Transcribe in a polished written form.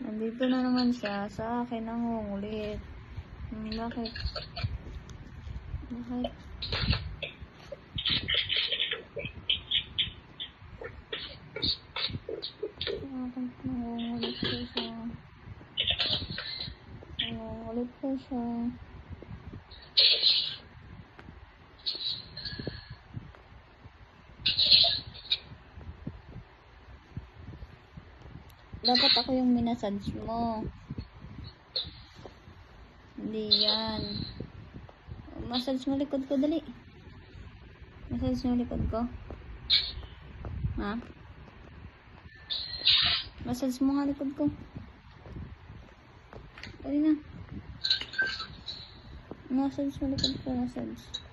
Nandito na naman siya sa akin nangungulit. Bakit? Bakit? Bakit nangungulit po siya? Nangungulit po siya. Dapat ako yung minasage mo. Hindi yan. Massage mo likod ko, dali. Massage mo likod ko. Ha? Massage mo nga likod ko. Dali na. Massage mo likod ko, massage.